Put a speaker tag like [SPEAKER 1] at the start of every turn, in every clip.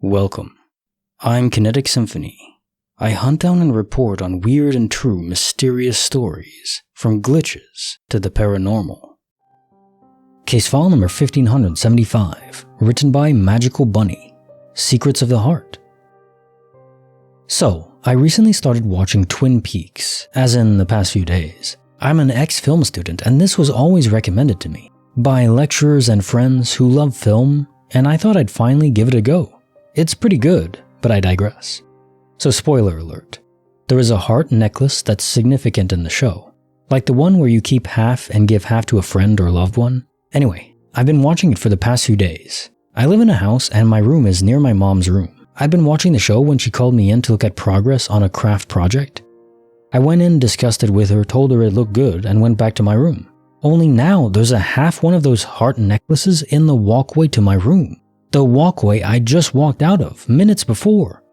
[SPEAKER 1] Welcome. I'm Kinetic Symphony. I hunt down and report on weird and true mysterious stories, from glitches to the paranormal. Case file number 1575, written by Magical Bunny, Secrets of the Heart. So, I recently started watching Twin Peaks, as in the past few days. I'm an ex-film student and this was always recommended to me by lecturers and friends who love film, and I thought I'd finally give it a go. It's pretty good, but I digress. So spoiler alert, there is a heart necklace that's significant in the show, like the one where you keep half and give half to a friend or loved one. Anyway, I've been watching it for the past few days. I live in a house and my room is near my mom's room. I'd been watching the show when she called me in to look at progress on a craft project. I went in, discussed it with her, told her it looked good, and went back to my room. Only now there's a half one of those heart necklaces in the walkway to my room. The walkway I just walked out of minutes before.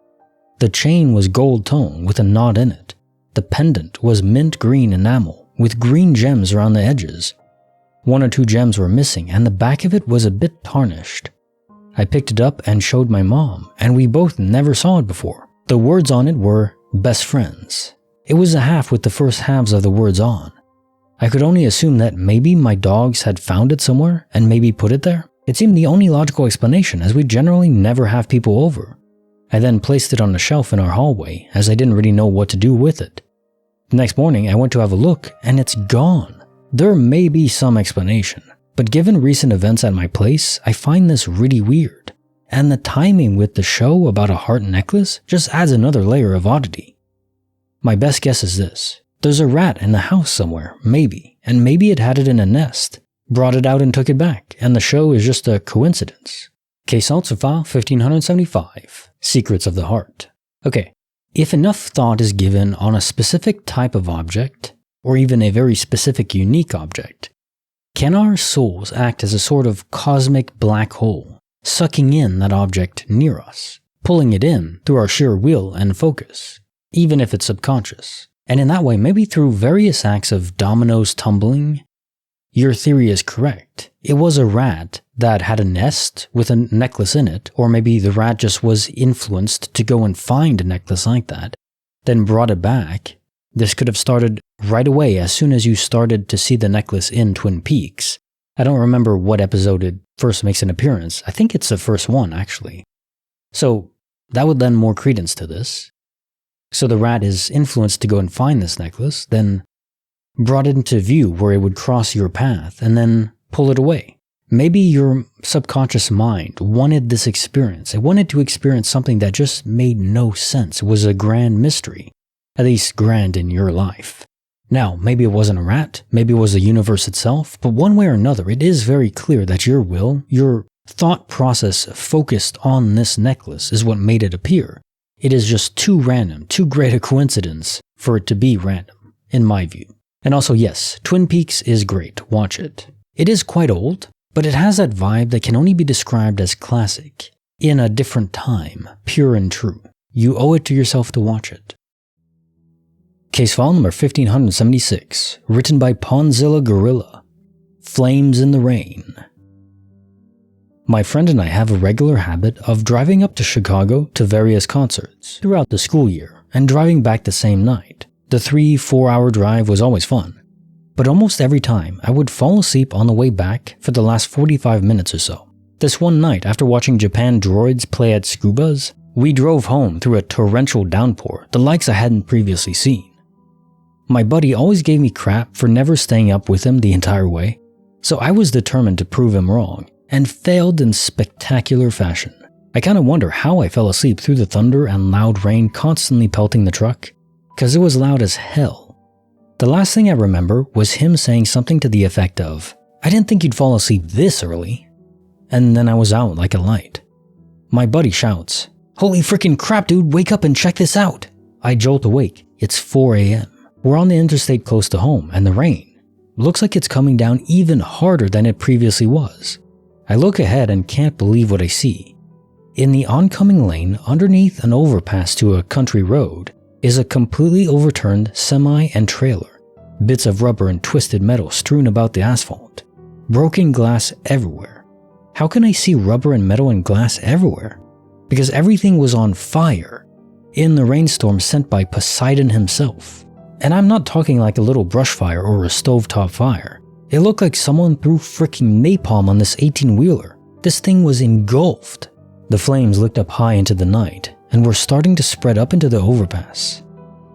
[SPEAKER 1] The chain was gold tone with a knot in it. The pendant was mint green enamel with green gems around the edges. One or two gems were missing and the back of it was a bit tarnished. I picked it up and showed my mom, and we both never saw it before. The words on it were best friends. It was a half with the first halves of the words on. I could only assume that maybe my dogs had found it somewhere and maybe put it there. It seemed the only logical explanation, as we generally never have people over. I then placed it on a shelf in our hallway, as I didn't really know what to do with it. The next morning I went to have a look and it's gone. There may be some explanation, but given recent events at my place, I find this really weird. And the timing with the show about a heart necklace just adds another layer of oddity. My best guess is this: there's a rat in the house somewhere, maybe, and maybe it had it in a nest, brought it out and took it back, and the show is just a coincidence. Case also file 1575, Secrets of the Heart. Okay, if enough thought is given on a specific type of object, or even a very specific unique object, can our souls act as a sort of cosmic black hole, sucking in that object near us, pulling it in through our sheer will and focus, even if it's subconscious, and in that way maybe through various acts of dominoes tumbling? Your theory is correct. It was a rat that had a nest with a necklace in it, or maybe the rat just was influenced to go and find a necklace like that, then brought it back. This could have started right away as soon as you started to see the necklace in Twin Peaks. I don't remember what episode it first makes an appearance. I think it's the first one, actually. So that would lend more credence to this. So the rat is influenced to go and find this necklace, then brought it into view where it would cross your path and then pull it away. Maybe your subconscious mind wanted this experience. It wanted to experience something that just made no sense. It was a grand mystery, at least grand in your life. Now, maybe it wasn't a rat, maybe it was the universe itself, but one way or another, it is very clear that your will, your thought process focused on this necklace is what made it appear. It is just too random, too great a coincidence for it to be random, in my view. And also, yes, Twin Peaks is great, watch it. It is quite old, but it has that vibe that can only be described as classic, in a different time, pure and true. You owe it to yourself to watch it. Case file number 1576, written by PwnzillaGorilla, Flames in the Rain. My friend and I have a regular habit of driving up to Chicago to various concerts throughout the school year and driving back the same night. The 3-4 hour drive was always fun, but almost every time I would fall asleep on the way back for the last 45 minutes or so. This one night, after watching Japan droids play at Scubas, we drove home through a torrential downpour, the likes I hadn't previously seen. My buddy always gave me crap for never staying up with him the entire way, so I was determined to prove him wrong, and failed in spectacular fashion. I kinda wonder how I fell asleep through the thunder and loud rain constantly pelting the truck, because it was loud as hell. The last thing I remember was him saying something to the effect of, "I didn't think you'd fall asleep this early." And then I was out like a light. My buddy shouts, "Holy freaking crap, dude, wake up and check this out." I jolt awake. It's 4 a.m. We're on the interstate close to home, and the rain looks like it's coming down even harder than it previously was. I look ahead and can't believe what I see. In the oncoming lane, underneath an overpass to a country road, is a completely overturned semi and trailer. Bits of rubber and twisted metal strewn about the asphalt. Broken glass everywhere. How can I see rubber and metal and glass everywhere? because everything was on fire in the rainstorm sent by Poseidon himself. And I'm not talking like a little brush fire or a stovetop fire. It looked like someone threw freaking napalm on this 18-wheeler. This thing was engulfed. The flames licked up high into the night and were starting to spread up into the overpass.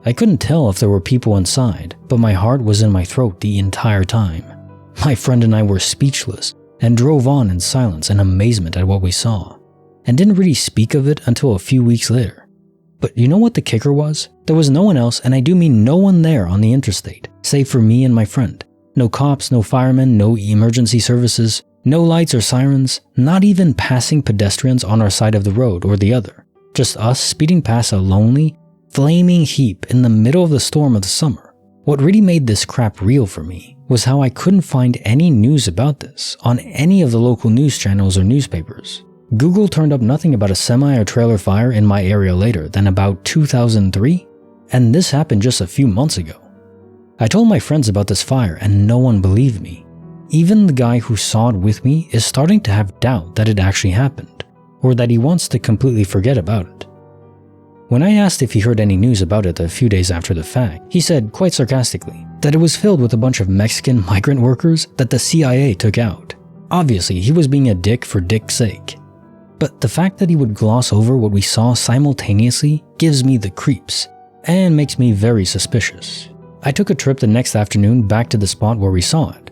[SPEAKER 1] I couldn't tell if there were people inside, but my heart was in my throat the entire time. My friend and I were speechless and drove on in silence and amazement at what we saw, and didn't really speak of it until a few weeks later. But you know what the kicker was? There was no one else, and I do mean no one there on the interstate, save for me and my friend. No cops, no firemen, no emergency services, no lights or sirens, not even passing pedestrians on our side of the road or the other. Just us speeding past a lonely, flaming heap in the middle of the storm of the summer. What really made this crap real for me was how I couldn't find any news about this on any of the local news channels or newspapers. Google turned up nothing about a semi or trailer fire in my area later than about 2003, and this happened just a few months ago. I told my friends about this fire and no one believed me. Even the guy who saw it with me is starting to have doubt that it actually happened, or that he wants to completely forget about it. When I asked if he heard any news about it a few days after the fact, he said, quite sarcastically, that it was filled with a bunch of Mexican migrant workers that the CIA took out. Obviously, he was being a dick for dick's sake. But the fact that he would gloss over what we saw simultaneously gives me the creeps, and makes me very suspicious. I took a trip the next afternoon back to the spot where we saw it.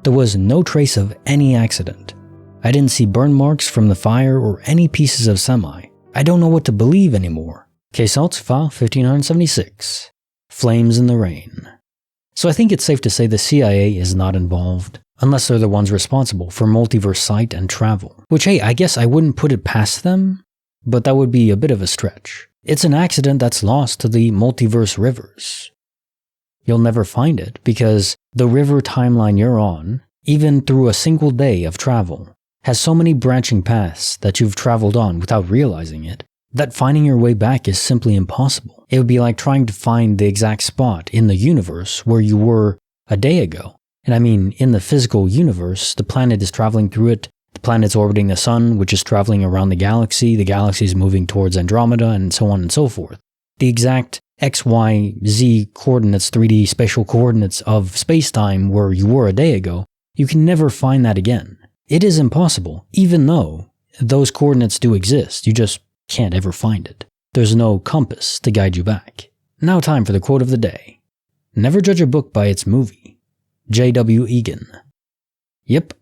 [SPEAKER 1] There was no trace of any accident. I didn't see burn marks from the fire or any pieces of semi. I don't know what to believe anymore. Case Alts File 1576. Flames in the Rain. So I think it's safe to say the CIA is not involved, unless they're the ones responsible for multiverse sight and travel. Which, hey, I guess I wouldn't put it past them, but that would be a bit of a stretch. It's an accident that's lost to the multiverse rivers. You'll never find it because the river timeline you're on, even through a single day of travel, has so many branching paths that you've traveled on without realizing it, that finding your way back is simply impossible. It would be like trying to find the exact spot in the universe where you were a day ago. And I mean, in the physical universe, the planet is traveling through it, the planet's orbiting the sun, which is traveling around the galaxy is moving towards Andromeda, and so on and so forth. The exact X, Y, Z coordinates, 3D spatial coordinates of space-time where you were a day ago, you can never find that again. It is impossible, even though those coordinates do exist, you just can't ever find it. There's no compass to guide you back. Now time for the quote of the day. Never judge a book by its movie. J.W. Egan. Yep.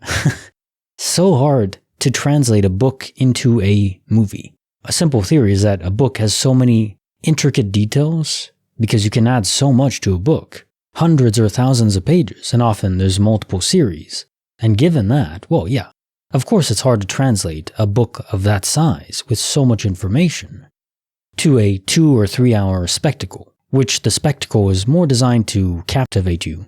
[SPEAKER 1] So hard to translate a book into a movie. A simple theory is that a book has so many intricate details because you can add so much to a book. Hundreds or thousands of pages, and often there's multiple series. And given that, well, yeah, of course it's hard to translate a book of that size with so much information to a 2 or 3 hour spectacle, which the spectacle is more designed to captivate you.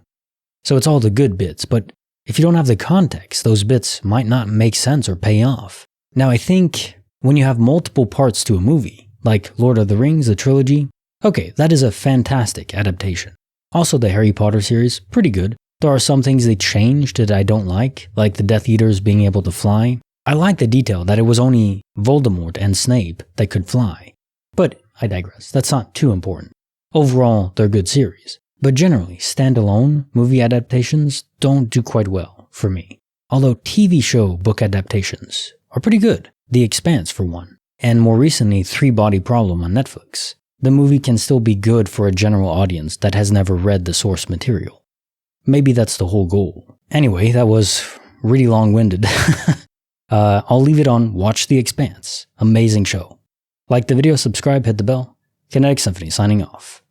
[SPEAKER 1] So it's all the good bits, but if you don't have the context, those bits might not make sense or pay off. Now I think when you have multiple parts to a movie, like Lord of the Rings, the trilogy, okay, that is a fantastic adaptation. Also the Harry Potter series, pretty good. There are some things they changed that I don't like the Death Eaters being able to fly. I like the detail that it was only Voldemort and Snape that could fly. But I digress, that's not too important. Overall, they're good series. But generally, standalone movie adaptations don't do quite well for me. Although TV show book adaptations are pretty good. The Expanse for one. And more recently, Three Body Problem on Netflix. The movie can still be good for a general audience that has never read the source material. Maybe that's the whole goal. Anyway, that was really long-winded. I'll leave it on Watch The Expanse. Amazing show. Like the video, subscribe, hit the bell. Kinetic Symphony signing off.